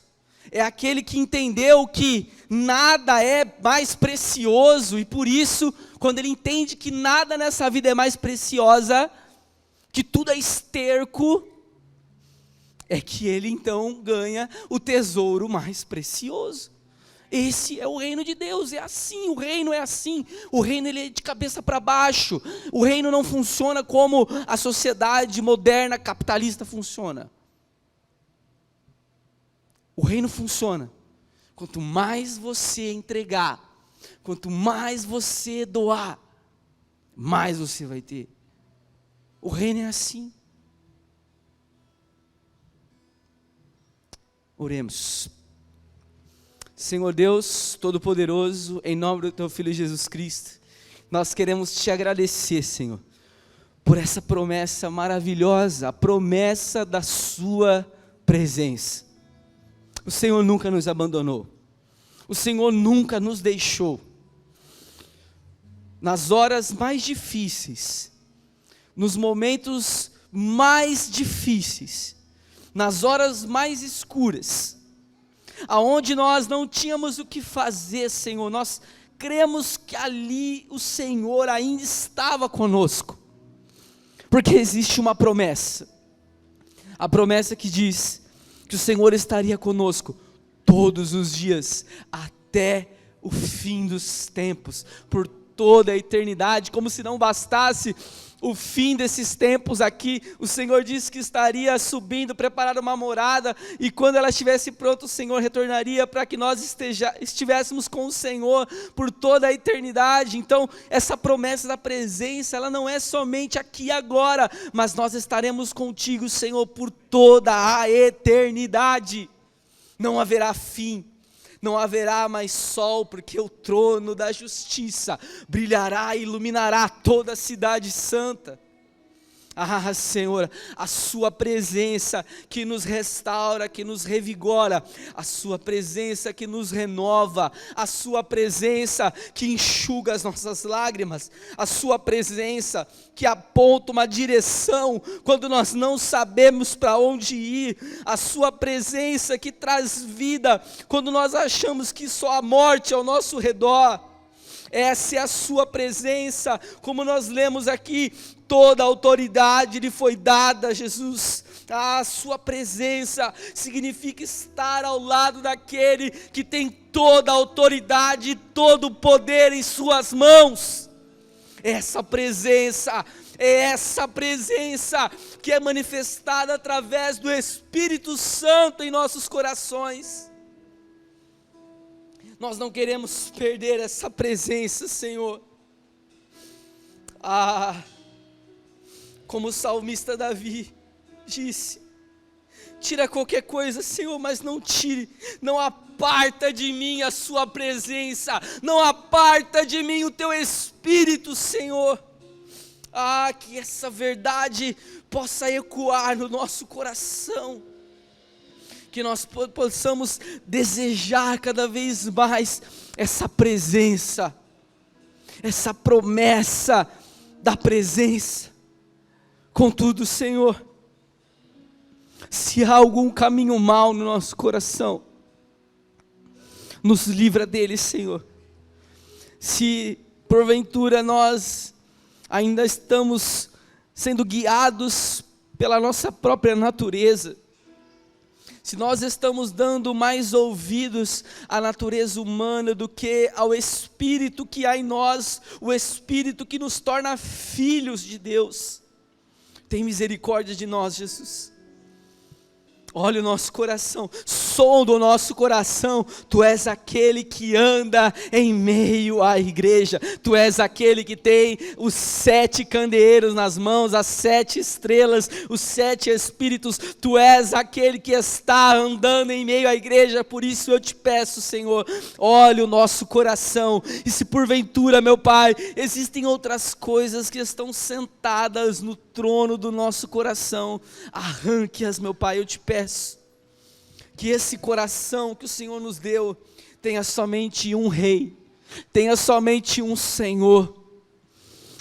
é aquele que entendeu que nada é mais precioso, e por isso, quando ele entende que nada nessa vida é mais preciosa, que tudo é esterco, é que ele então ganha o tesouro mais precioso. Esse é o reino de Deus, é assim, o reino é assim, o reino ele é de cabeça para baixo, o reino não funciona como a sociedade moderna capitalista funciona. O reino funciona, quanto mais você entregar, quanto mais você doar, mais você vai ter. O reino é assim. Oremos. Senhor Deus Todo-Poderoso, em nome do Teu Filho Jesus Cristo, nós queremos Te agradecer, Senhor, por essa promessa maravilhosa, a promessa da Sua presença. O Senhor nunca nos abandonou, o Senhor nunca nos deixou. Nas horas mais difíceis, nos momentos mais difíceis, nas horas mais escuras, aonde nós não tínhamos o que fazer, Senhor, nós cremos que ali o Senhor ainda estava conosco, porque existe uma promessa, a promessa que diz que o Senhor estaria conosco todos os dias, até o fim dos tempos, por toda a eternidade. Como se não bastasse o fim desses tempos aqui, o Senhor disse que estaria subindo, preparar uma morada, e quando ela estivesse pronta, o Senhor retornaria para que nós estivéssemos com o Senhor por toda a eternidade. Então, essa promessa da presença, ela não é somente aqui e agora, mas nós estaremos contigo, Senhor, por toda a eternidade. Não haverá fim, não haverá mais sol, porque o trono da justiça brilhará e iluminará toda a cidade santa. Ah, Senhor, a Sua presença que nos restaura, que nos revigora, a Sua presença que nos renova, a Sua presença que enxuga as nossas lágrimas, a Sua presença que aponta uma direção quando nós não sabemos para onde ir, a Sua presença que traz vida quando nós achamos que só a morte é ao nosso redor. Essa é a Sua presença, como nós lemos aqui, toda a autoridade lhe foi dada a Jesus. A Sua presença significa estar ao lado daquele que tem toda a autoridade e todo o poder em Suas mãos. Essa presença que é manifestada através do Espírito Santo em nossos corações. Nós não queremos perder essa presença, Senhor. Como o salmista Davi disse: tira qualquer coisa, Senhor, mas não tire, não aparta de mim a Sua presença, não aparta de mim o Teu Espírito, Senhor. Que essa verdade possa ecoar no nosso coração, que nós possamos desejar cada vez mais essa presença, essa promessa da presença. Contudo, Senhor, se há algum caminho mau no nosso coração, nos livra dele, Senhor. Se porventura nós ainda estamos sendo guiados pela nossa própria natureza, se nós estamos dando mais ouvidos à natureza humana do que ao Espírito que há em nós, o Espírito que nos torna filhos de Deus, tem misericórdia de nós, Jesus. Olha o nosso coração, sonda o nosso coração. Tu és aquele que anda em meio à igreja, Tu és aquele que tem os 7 candeeiros nas mãos, as 7 estrelas, os 7 espíritos. Tu és aquele que está andando em meio à igreja. Por isso eu te peço, Senhor, olha o nosso coração, e se porventura, meu Pai, existem outras coisas que estão sentadas no trono do nosso coração, arranque-as, meu Pai, eu te peço. Que esse coração que o Senhor nos deu tenha somente um rei, tenha somente um Senhor,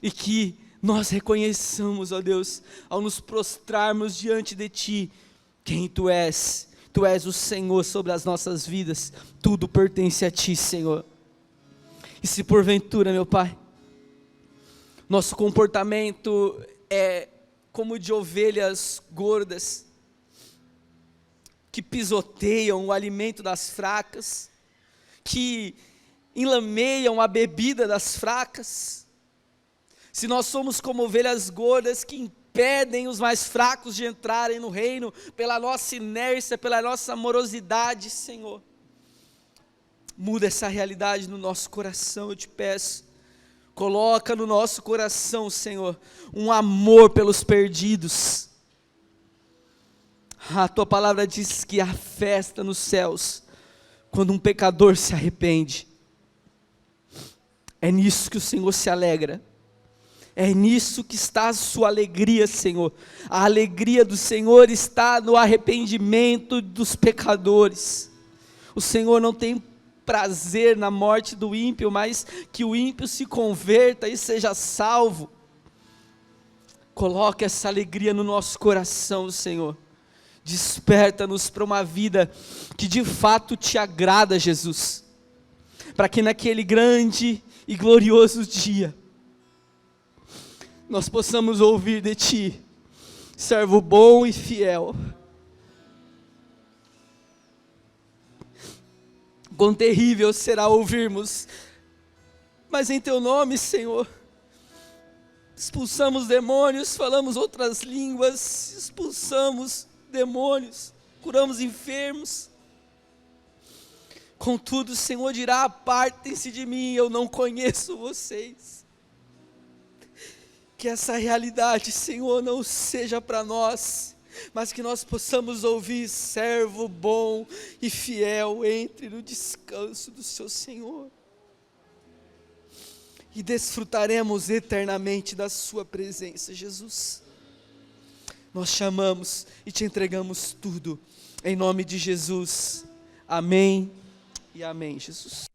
e que nós reconheçamos, ó Deus, ao nos prostrarmos diante de Ti, quem Tu és o Senhor sobre as nossas vidas, tudo pertence a Ti, Senhor. E se porventura, meu Pai, nosso comportamento é como de ovelhas gordas, que pisoteiam o alimento das fracas, que enlameiam a bebida das fracas, se nós somos como ovelhas gordas que impedem os mais fracos de entrarem no reino, pela nossa inércia, pela nossa morosidade, Senhor, muda essa realidade no nosso coração, eu te peço. Coloca no nosso coração, Senhor, um amor pelos perdidos. A Tua palavra diz que há festa nos céus, quando um pecador se arrepende. É nisso que o Senhor se alegra. É nisso que está a sua alegria, Senhor. A alegria do Senhor está no arrependimento dos pecadores. O Senhor não tem prazer na morte do ímpio, mas que o ímpio se converta e seja salvo. Coloque essa alegria no nosso coração, Senhor. Desperta-nos para uma vida que de fato Te agrada, Jesus. Para que naquele grande e glorioso dia, nós possamos ouvir de Ti, servo bom e fiel. Quão terrível será ouvirmos, mas em Teu nome, Senhor, expulsamos demônios, falamos outras línguas, expulsamos demônios, curamos enfermos. Contudo, o Senhor dirá: apartem-se de mim, eu não conheço vocês. Que essa realidade, Senhor, não seja para nós, mas que nós possamos ouvir: servo bom e fiel, entre no descanso do seu Senhor, e desfrutaremos eternamente da sua presença, Jesus. Nós Te amamos e Te entregamos tudo, em nome de Jesus, amém e amém, Jesus.